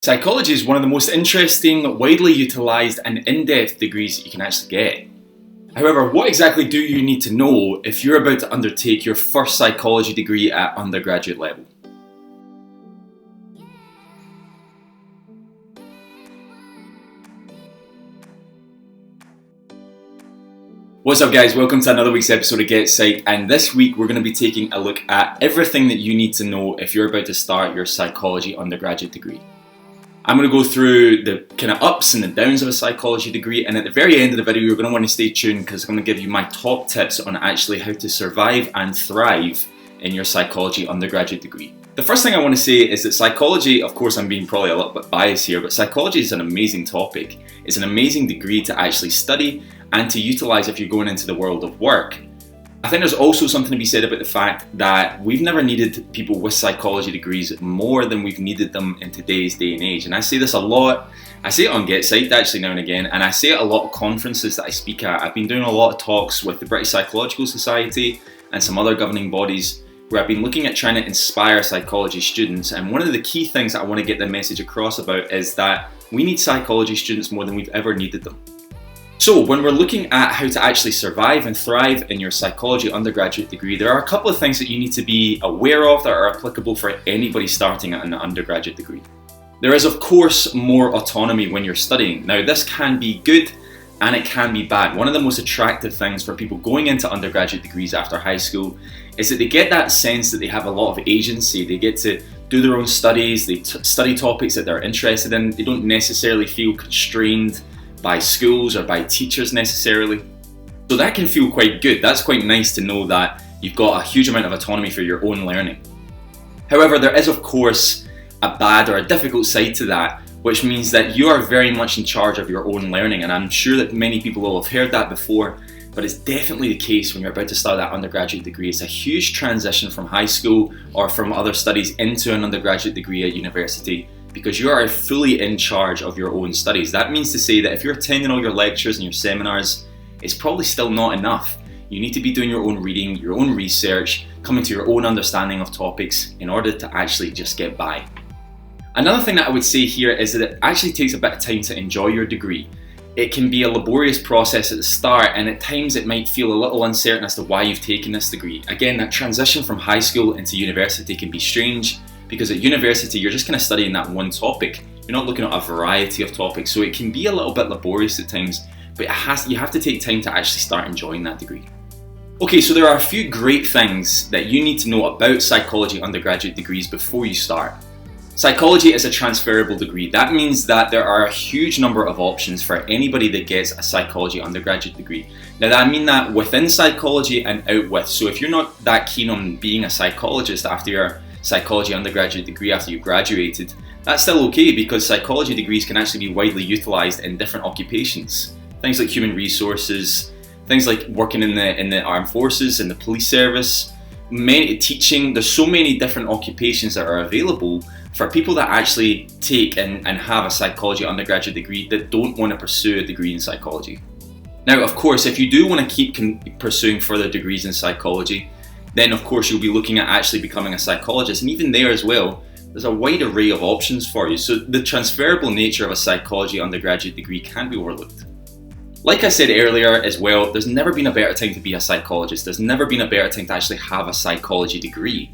Psychology is one of the most interesting, widely utilised and in-depth degrees that you can actually get. However, what exactly do you need to know if you're about to undertake your first psychology degree at undergraduate level? What's up guys, welcome to another week's episode of GetPsyched, and this week we're going to be taking a look at everything that you need to know if you're about to start your psychology undergraduate degree. I'm going to go through the kind of ups and the downs of a psychology degree, and at the very end of the video you're going to want to stay tuned because I'm going to give you my top tips on actually how to survive and thrive in your psychology undergraduate degree. The first thing I want to say is that psychology, of course I'm being probably a little bit biased here, but psychology is an amazing topic. It's an amazing degree to actually study and to utilise if you're going into the world of work. I think there's also something to be said about the fact that we've never needed people with psychology degrees more than we've needed them in today's day and age. And I say this a lot. I say it on GetPsyched actually now and again, and I say it at a lot of conferences that I speak at. I've been doing a lot of talks with the British Psychological Society and some other governing bodies where I've been looking at trying to inspire psychology students. And one of the key things that I want to get the message across about is that we need psychology students more than we've ever needed them. So when we're looking at how to actually survive and thrive in your psychology undergraduate degree, there are a couple of things that you need to be aware of that are applicable for anybody starting at an undergraduate degree. There is of course more autonomy when you're studying. Now this can be good and it can be bad. One of the most attractive things for people going into undergraduate degrees after high school is that they get that sense that they have a lot of agency. They get to do their own studies, they study topics that they're interested in. They don't necessarily feel constrained by schools or by teachers necessarily. So that can feel quite good. That's quite nice to know that you've got a huge amount of autonomy for your own learning. However, there is of course a bad or a difficult side to that, which means that you are very much in charge of your own learning, and I'm sure that many people will have heard that before, but it's definitely the case when you're about to start that undergraduate degree. It's a huge transition from high school or from other studies into an undergraduate degree at university, because you are fully in charge of your own studies. That means to say that if you're attending all your lectures and your seminars, it's probably still not enough. You need to be doing your own reading, your own research, coming to your own understanding of topics in order to actually just get by. Another thing that I would say here is that it actually takes a bit of time to enjoy your degree. It can be a laborious process at the start, and at times it might feel a little uncertain as to why you've taken this degree. Again, that transition from high school into university can be strange, because at university you're just kind of studying that one topic. You're not looking at a variety of topics, so it can be a little bit laborious at times, but you have to take time to actually start enjoying that degree. Okay, so there are a few great things that you need to know about psychology undergraduate degrees before you start. Psychology is a transferable degree. That means that there are a huge number of options for anybody that gets a psychology undergraduate degree. Now I mean that within psychology and out with. So if you're not that keen on being a psychologist after your psychology undergraduate degree after you graduated, that's still okay, because psychology degrees can actually be widely utilised in different occupations. Things like human resources, things like working in the armed forces, in the police service, teaching. There's so many different occupations that are available for people that actually take and have a psychology undergraduate degree that don't want to pursue a degree in psychology. Now of course, if you do want to keep pursuing further degrees in psychology, then of course you'll be looking at actually becoming a psychologist, and even there as well, there's a wide array of options for you. So the transferable nature of a psychology undergraduate degree can be overlooked. Like I said earlier as well, there's never been a better time to be a psychologist. There's never been a better time to actually have a psychology degree.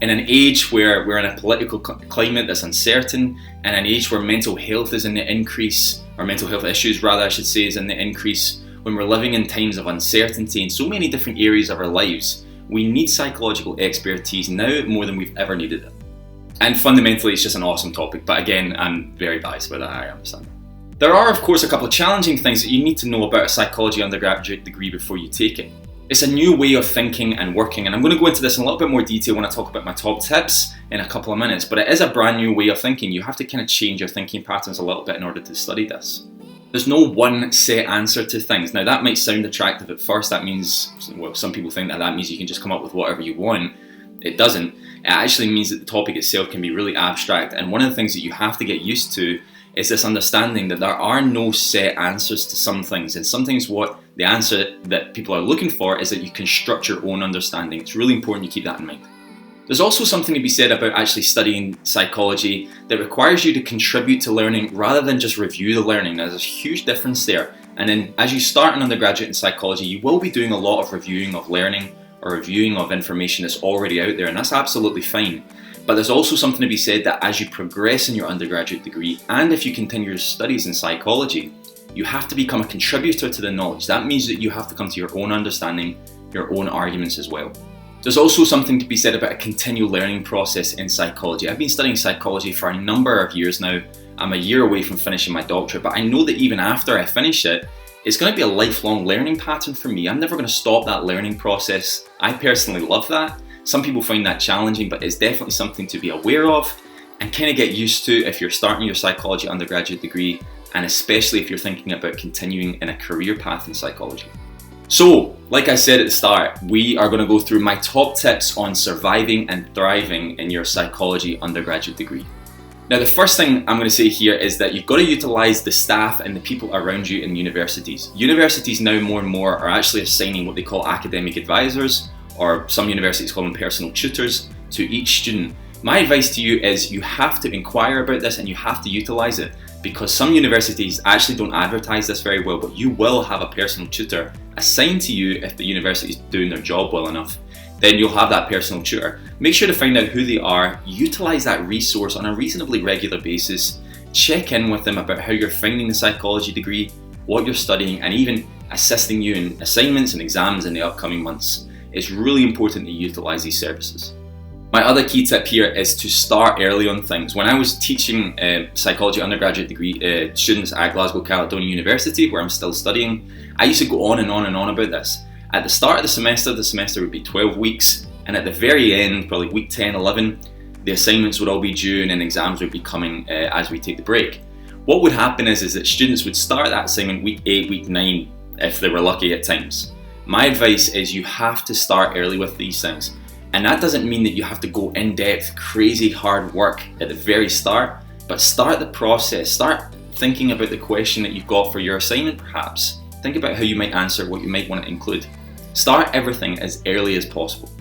In an age where we're in a political climate that's uncertain, and an age where mental health is in the increase, or mental health issues rather I should say is in the increase, when we're living in times of uncertainty in so many different areas of our lives, we need psychological expertise now more than we've ever needed it. And fundamentally it's just an awesome topic, but again, I'm very biased by that, I understand. There are of course a couple of challenging things that you need to know about a psychology undergraduate degree before you take it. It's a new way of thinking and working, and I'm going to go into this in a little bit more detail when I talk about my top tips in a couple of minutes, but it is a brand new way of thinking. You have to kind of change your thinking patterns a little bit in order to study this. There's no one set answer to things. Now that might sound attractive at first. That means, well, some people think that means you can just come up with whatever you want. It doesn't. It actually means that the topic itself can be really abstract, and one of the things that you have to get used to is this understanding that there are no set answers to some things, and sometimes what the answer that people are looking for is that you construct your own understanding. It's really important you keep that in mind. There's also something to be said about actually studying psychology that requires you to contribute to learning rather than just review the learning. Now, there's a huge difference there. And then as you start an undergraduate in psychology, you will be doing a lot of reviewing of learning or reviewing of information that's already out there, and that's absolutely fine. But there's also something to be said that as you progress in your undergraduate degree, and if you continue your studies in psychology, you have to become a contributor to the knowledge. That means that you have to come to your own understanding, your own arguments as well. There's also something to be said about a continual learning process in psychology. I've been studying psychology for a number of years now. I'm a year away from finishing my doctorate, but I know that even after I finish it, it's going to be a lifelong learning pattern for me. I'm never going to stop that learning process. I personally love that. Some people find that challenging, but it's definitely something to be aware of and kind of get used to if you're starting your psychology undergraduate degree, and especially if you're thinking about continuing in a career path in psychology. So, like I said at the start, we are going to go through my top tips on surviving and thriving in your psychology undergraduate degree. Now, the first thing I'm going to say here is that you've got to utilize the staff and the people around you in universities. Universities now more and more are actually assigning what they call academic advisors, or some universities call them personal tutors, to each student. My advice to you is you have to inquire about this and you have to utilize it, because some universities actually don't advertise this very well, but you will have a personal tutor assigned to you if the university is doing their job well enough. Then you'll have that personal tutor. Make sure to find out who they are, utilize that resource on a reasonably regular basis, check in with them about how you're finding the psychology degree, what you're studying, and even assisting you in assignments and exams in the upcoming months. It's really important to utilize these services. My other key tip here is to start early on things. When I was teaching psychology undergraduate degree students at Glasgow Caledonia University, where I'm still studying, I used to go on and on and on about this. At the start of the semester would be 12 weeks, and at the very end, probably week 10, 11, the assignments would all be due and then exams would be coming as we take the break. What would happen is that students would start that assignment week 8, week 9, if they were lucky at times. My advice is you have to start early with these things. And that doesn't mean that you have to go in-depth, crazy hard work at the very start, but start the process. Start thinking about the question that you've got for your assignment perhaps. Think about how you might answer, what you might want to include. Start everything as early as possible.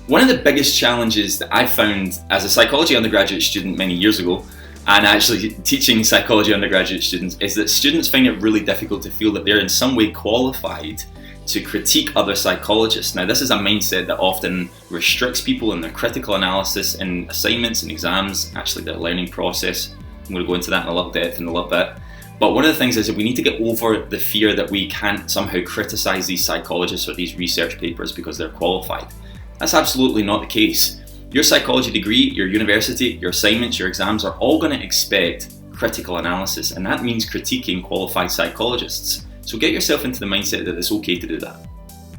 One of the biggest challenges that I found as a psychology undergraduate student many years ago, and actually teaching psychology undergraduate students, is that students find it really difficult to feel that they're in some way qualified to critique other psychologists. Now, this is a mindset that often restricts people in their critical analysis in assignments and exams, actually their learning process. I'm going to go into that in a little depth in a little bit. But one of the things is that we need to get over the fear that we can't somehow criticize these psychologists or these research papers because they're qualified. That's absolutely not the case. Your psychology degree, your university, your assignments, your exams are all going to expect critical analysis, and that means critiquing qualified psychologists. So get yourself into the mindset that it's okay to do that.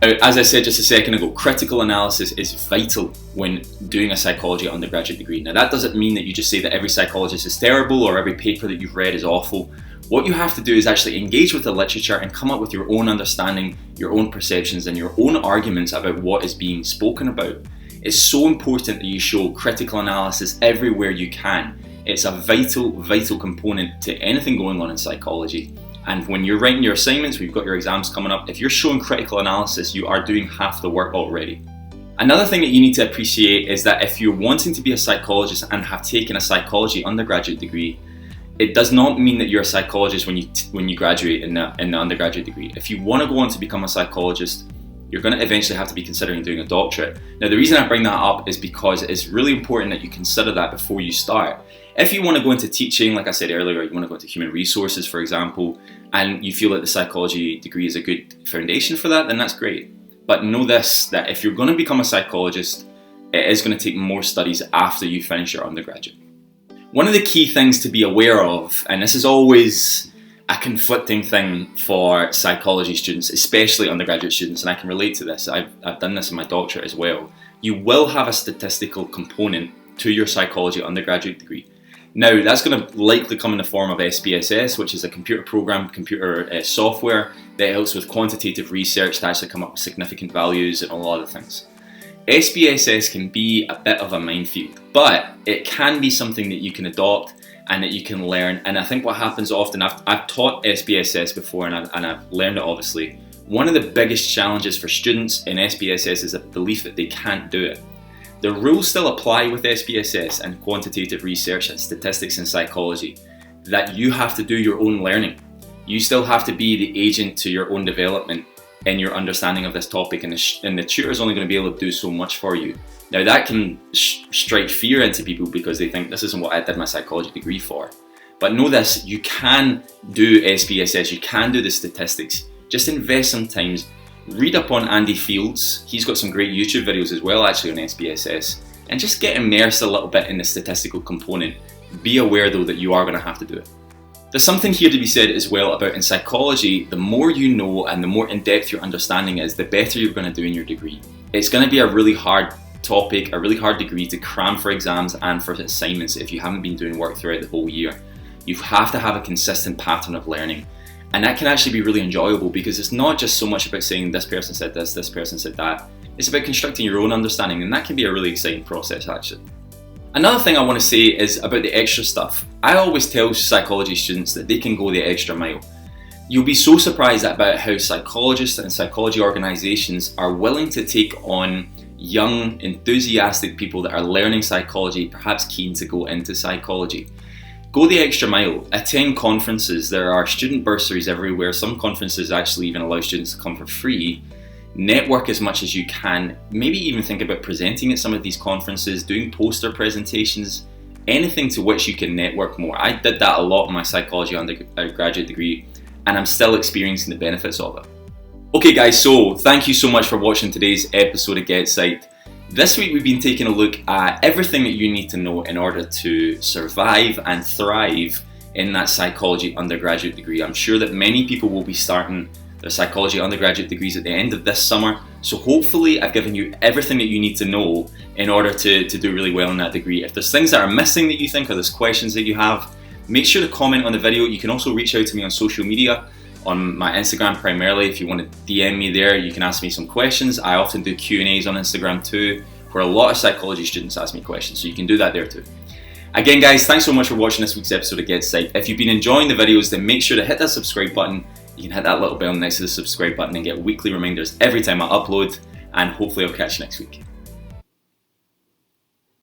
Now, as I said just a second ago, critical analysis is vital when doing a psychology undergraduate degree. Now, that doesn't mean that you just say that every psychologist is terrible or every paper that you've read is awful. What you have to do is actually engage with the literature and come up with your own understanding, your own perceptions, and your own arguments about what is being spoken about. It's so important that you show critical analysis everywhere you can. It's a vital component to anything going on in psychology. And when you're writing your assignments, we've got your exams coming up, if you're showing critical analysis, you are doing half the work already. Another thing that you need to appreciate is that if you're wanting to be a psychologist and have taken a psychology undergraduate degree, it does not mean that you're a psychologist when you graduate in the undergraduate degree. If you want to go on to become a psychologist, you're going to eventually have to be considering doing a doctorate. Now, the reason I bring that up is because it's really important that you consider that before you start. If you want to go into teaching, like I said earlier, you want to go into human resources, for example, and you feel that the psychology degree is a good foundation for that, then that's great. But know this, that if you're going to become a psychologist, it is going to take more studies after you finish your undergraduate. One of the key things to be aware of, and this is always a conflicting thing for psychology students, especially undergraduate students, and I can relate to this, I've done this in my doctorate as well, you will have a statistical component to your psychology undergraduate degree. Now, that's going to likely come in the form of SPSS, which is a computer software that helps with quantitative research to actually come up with significant values and a lot of things. SPSS can be a bit of a minefield, but it can be something that you can adopt and that you can learn. And I think what happens often, I've taught SPSS before and I've learned it obviously. One of the biggest challenges for students in SPSS is a belief that they can't do it. The rules still apply with SPSS and quantitative research and statistics in psychology, that you have to do your own learning. You still have to be the agent to your own development in your understanding of this topic, and the tutor is only going to be able to do so much for you. Now that can strike fear into people because they think this isn't what I did my psychology degree for. But know this, you can do SPSS, you can do the statistics. Just invest some time, read up on Andy Fields. He's got some great YouTube videos as well actually on SPSS, and just get immersed a little bit in the statistical component. Be aware though that you are going to have to do it. There's something here to be said as well about in psychology, the more you know and the more in-depth your understanding is, the better you're going to do in your degree. It's going to be a really hard topic, a really hard degree to cram for exams and for assignments if you haven't been doing work throughout the whole year. You have to have a consistent pattern of learning. And that can actually be really enjoyable because it's not just so much about saying this person said this person said that. It's about constructing your own understanding, and that can be a really exciting process actually. Another thing I want to say is about the extra stuff. I always tell psychology students that they can go the extra mile. You'll be so surprised about how psychologists and psychology organisations are willing to take on young, enthusiastic people that are learning psychology, perhaps keen to go into psychology. Go the extra mile, attend conferences. There are student bursaries everywhere. Some conferences actually even allow students to come for free. Network as much as you can. Maybe even think about presenting at some of these conferences, doing poster presentations, anything to which you can network more. I did that a lot in my psychology undergraduate degree, and I'm still experiencing the benefits of it. Okay guys, so thank you so much for watching today's episode of GetPsyched. This week we've been taking a look at everything that you need to know in order to survive and thrive in that psychology undergraduate degree. I'm sure that many people will be starting their psychology undergraduate degrees at the end of this summer, so hopefully I've given you everything that you need to know in order to do really well in that degree. If there's things that are missing that you think, or there's questions that you have, make sure to comment on the video. You can also reach out to me on social media, on my Instagram primarily. If you want to DM me there, you can ask me some questions. I often do Q&As on Instagram too, where a lot of psychology students ask me questions, so you can do that there too. Again guys, thanks so much for watching this week's episode of GetPsyched. If you've been enjoying the videos, then make sure to hit that subscribe button. You can hit that little bell next to the subscribe button and get weekly reminders every time I upload, and hopefully I'll catch you next week.